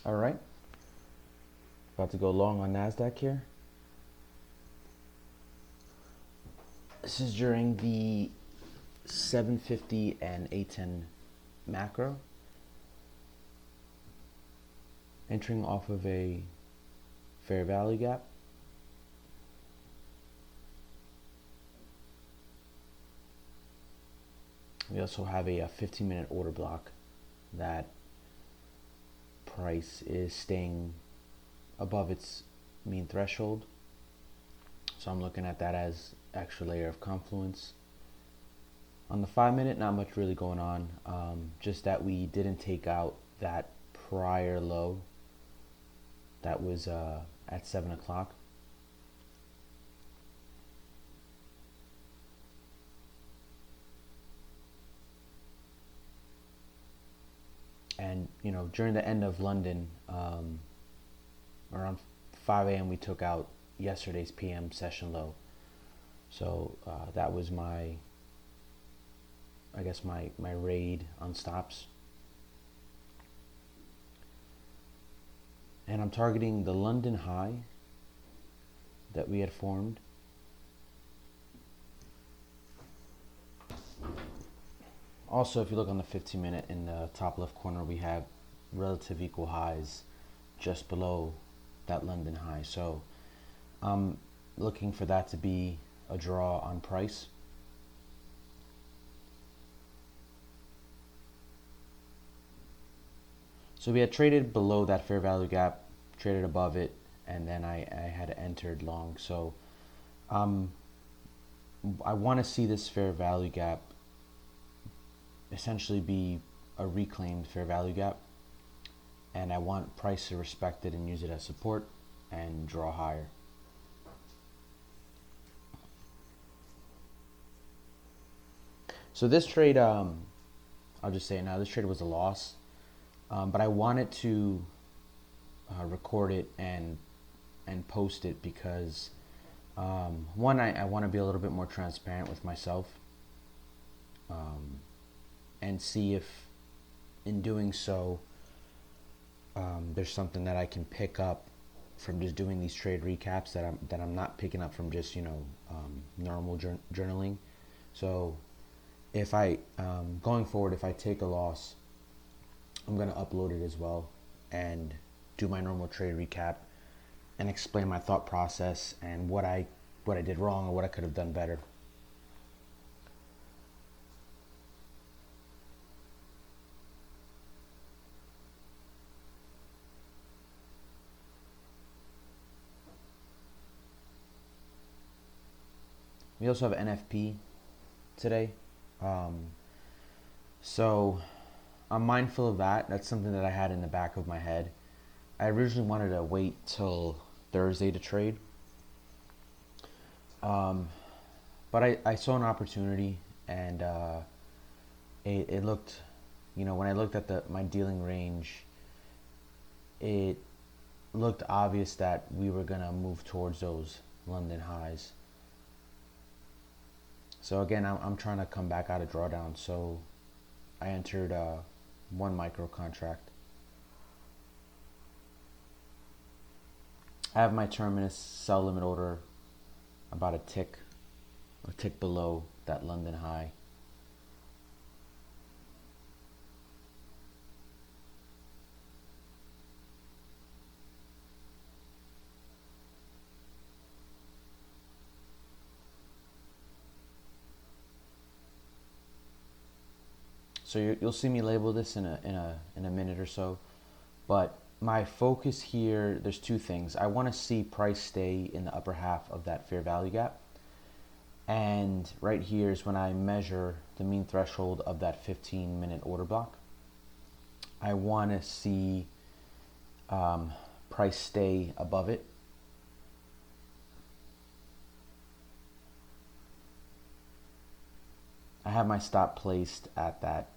All right, about to go long on NASDAQ here. This is during the 750 and 810 macro. Entering off of a fair value gap. We also have a 15-minute order block that price is staying above its mean threshold. So I'm looking at that as extra layer of confluence. On the 5-minute, not much really going on. Just that we didn't take out that prior low that was at 7 o'clock. And during the end of London, around 5 a.m. we took out yesterday's PM session low. So that was my raid on stops. And I'm targeting the London high that we had formed. Also, if you look on the 15-minute in the top left corner, we have relative equal highs just below that London high. So I'm looking for that to be a draw on price. So we had traded below that fair value gap, traded above it, and then I had entered long. So I want to see this fair value gap essentially be a reclaimed fair value gap, and I want price to respect it and use it as support and draw higher. So this trade, I'll just say it now, this trade was a loss. But I wanted to record it and post it because one, I want to be a little bit more transparent with myself and see if in doing so there's something that I can pick up from just doing these trade recaps that I'm not picking up from just normal journaling. So if I going forward, if I take a loss, I'm going to upload it as well and do my normal trade recap and explain my thought process and what I did wrong or what I could have done better. We also have NFP today. So I'm mindful of that. That's something that I had in the back of my head. I originally wanted to wait till Thursday to trade. But I saw an opportunity, and it looked, when I looked at my dealing range, it looked obvious that we were going to move towards those London highs. So again, I'm trying to come back out of drawdown. So I entered one micro contract. I have my terminus sell limit order about a tick below that London high. So you'll see me label this in a minute or so, but my focus here, there's two things. I want to see price stay in the upper half of that fair value gap, and right here is when I measure the mean threshold of that 15-minute order block. I want to see price stay above it. I have my stop placed at that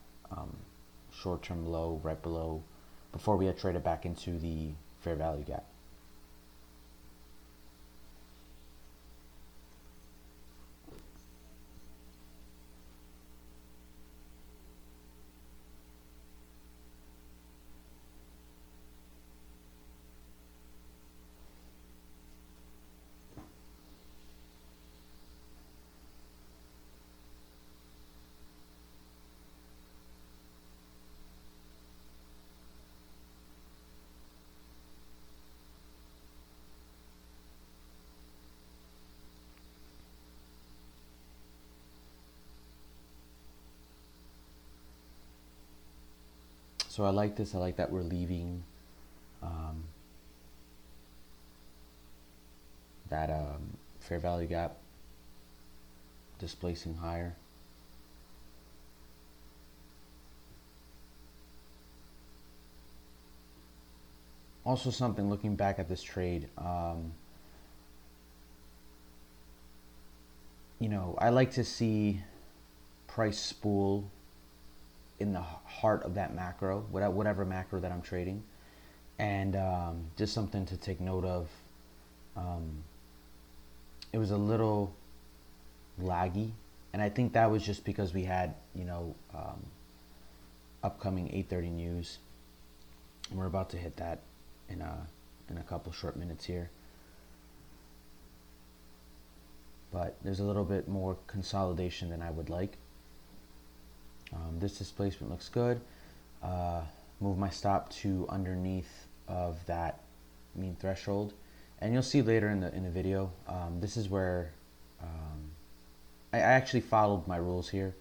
short-term low right below before we had traded back into the fair value gap. So I like this. I like that we're leaving that fair value gap displacing higher. Also something looking back at this trade, I like to see price spool in the heart of that macro, whatever macro that I'm trading. And just something to take note of. It was a little laggy, and I think that was just because we had upcoming 8:30 news, and we're about to hit that in a couple short minutes here. But there's a little bit more consolidation than I would like. This displacement looks good. Move my stop to underneath of that mean threshold, and you'll see later in the video. This is where I actually followed my rules here,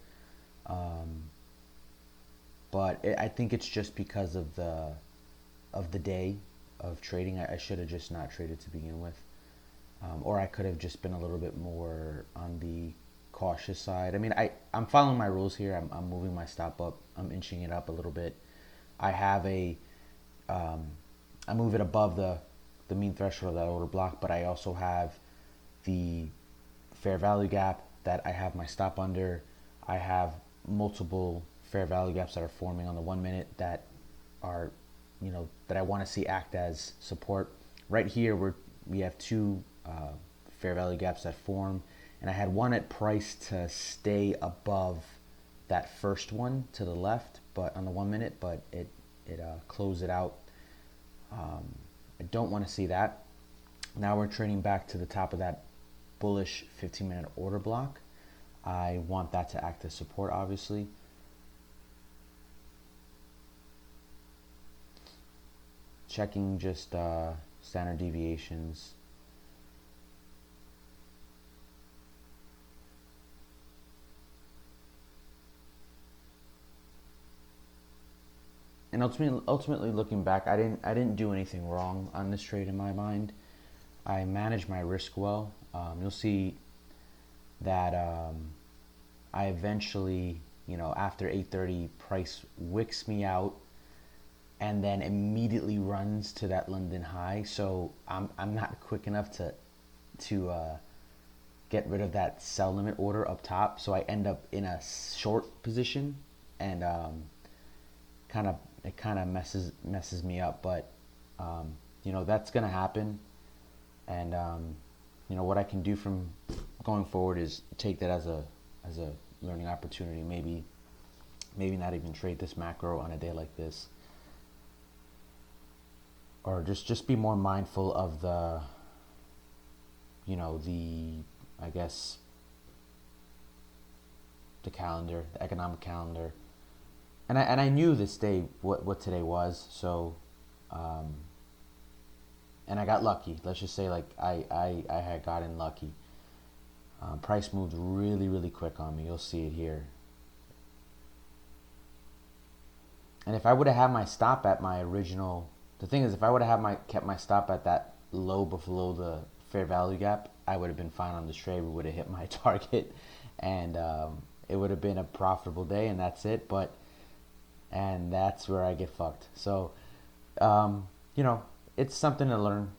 but I think it's just because of the day of trading. I should have just not traded to begin with, or I could have just been a little bit more on the cautious side. I mean, I'm following my rules here. I'm moving my stop up. I'm inching it up a little bit. I have I move it above the mean threshold of that order block, but I also have the fair value gap that I have my stop under. I have multiple fair value gaps that are forming on the 1 minute that are, that I want to see act as support. Right here, we have two fair value gaps that form, and I had one at price to stay above that first one to the left, but on the 1 minute, but it closed it out. I don't want to see that. Now we're trading back to the top of that bullish 15-minute order block. I want that to act as support, obviously. Checking just standard deviations. And ultimately looking back, I didn't do anything wrong on this trade in my mind. I managed my risk well. You'll see that I eventually, after 8:30, price wicks me out, and then immediately runs to that London high. So I'm not quick enough to get rid of that sell limit order up top. So I end up in a short position, and it kind of messes me up. But that's gonna happen, and what I can do from going forward is take that as a learning opportunity. Maybe not even trade this macro on a day like this, or just be more mindful of the I guess the calendar, the economic calendar. And I knew this day what today was, so and I got lucky. Let's just say I had gotten lucky. Price moved really quick on me. You'll see it here. And if I would have had my stop at my original, the thing is, if I would have kept my stop at that low below the fair value gap, I would have been fine on this trade. We would have hit my target, and it would have been a profitable day, and that's it. And that's where I get fucked. So, it's something to learn.